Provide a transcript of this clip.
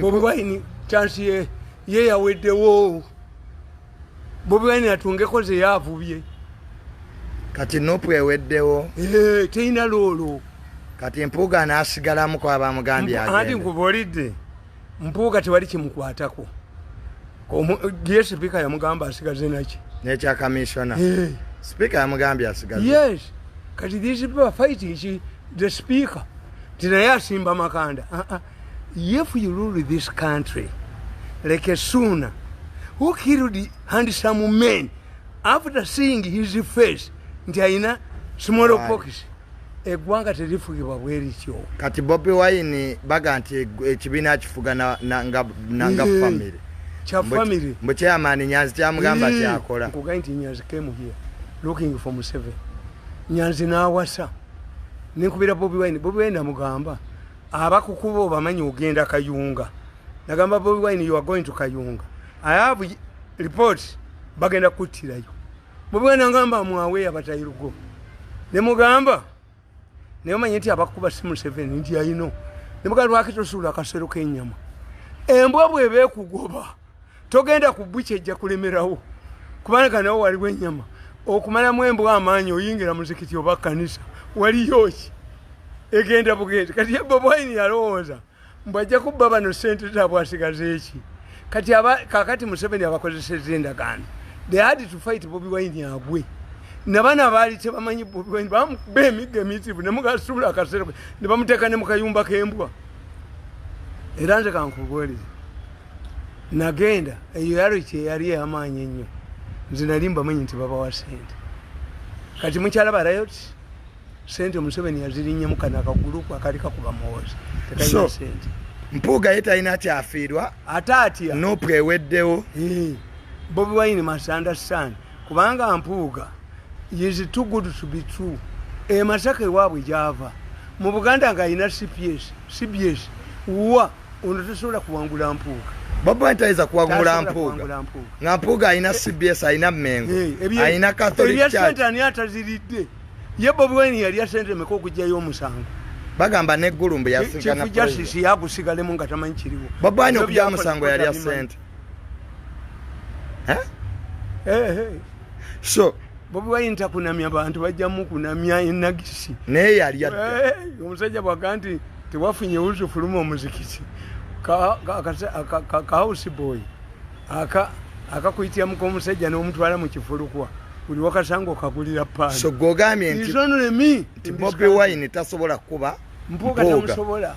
Bobi Wine chance ye Yaweddewo. Bobi Wine atungeko ze yavubye. Kati nopu Yaweddewo. Teina lolo. Kati Mpuuga n'asigalamu kwa bamugambye agende. Anti nkubuulidde Mpuuga tewali kimukwatako. Ye Speaker yamugamba asigaze naki. N'ekya Commissioner. Speaker yamugambye asigaze. Yes. Kati these people are fighting the Speaker. Tinaye asimba makanda. If you rule this country like a Suna who killed the handsome man after seeing his face, nti aina smallpox. Egwanga terifugibwa bwerityo. Kati Bobi Wine baga nti ekibiina kifuga nga family. Cha family. Mbu chairman Nyanzi kyamugamba kyakola. Nkuga nti Nyanzi came here looking for Museveni. Nyanzi n'awasa. Ninkubira Bobi Wine amugamba abakukuba bamanyi ogenda Kayunga. Nagamba Bobi Wine, you are going to Kayunga. I have reports bagenda kuttirayo. Bobi Wine angamba mwawe abatayirugo. Ne mugamba ne omanyi nti abakuba si Museveni nti ayino. Ne mugamba lwaki tosula akasero k'ennyama. Embwa bw'ebe kugoba togenda kubuche ejja kulemerawo. Kubanga nawo waliwo ennyama. Okumalamu embwa amaanyi oyingira muzikiti oba kanisa. Waliyo ki? Egenda bugenda. Kati Bobi Wine yalowooza mbajja kubba bano sente zaabwe asigaze eki. Kati kakati Museveni abakozesezza endagaano. They had to fight Bobi Wine agwe. Nabana baali tebamanyi Bobi Wine bamukuba emigga emitivu ne mugasula akasero ne bamuteeka ne mu kayumba k'embwa. Era nze kankubuulire. Nagenda eyo yali yali ey'amaanyi ennyo. Nze nali mbamanyi nti babawa sente. Kati mukyalaba riot sente Museveni yazirinnye kana akagulupu akali kakuba muwoozi. Tekalina sente. Mpuuga ye talina kyafiirwa ate atya nopu Yaweddewo. Bobi Wine must understand kubanga Mpuuga is too good to be true. Masaka ewaabwe gy'ava mu Buganda ng'alina CBS wa ono tosobola kuwangula Mpuuga. Bobi Wine tayinza kuwangula Mpuuga. Nga Mpuuga alina CBS, alina Mengo, alina Catholic Church. Sente ani ataziridde. Ye Bobi Wine yalya sente meka okugyayo omusango. Bagamba n'eggulumbu yasinga na justice yagusigalemu nga tamanyi kiriwo. Bobi Wine okugya omusango yalya sente. So Bobi Wine takunamya bantu bajjamu kunamya enagisi. Naye yalya. Omusajja bwaga nti tewafunye uzu fuluma omuzikiti. Ka house boy. Akakuyitira muko omusajja n'omutwala mu kifulukwa. Buli wakasango kagulira pano. So gogambye nti Bobi Wine tasobola kuba Mpuuga tamusobola.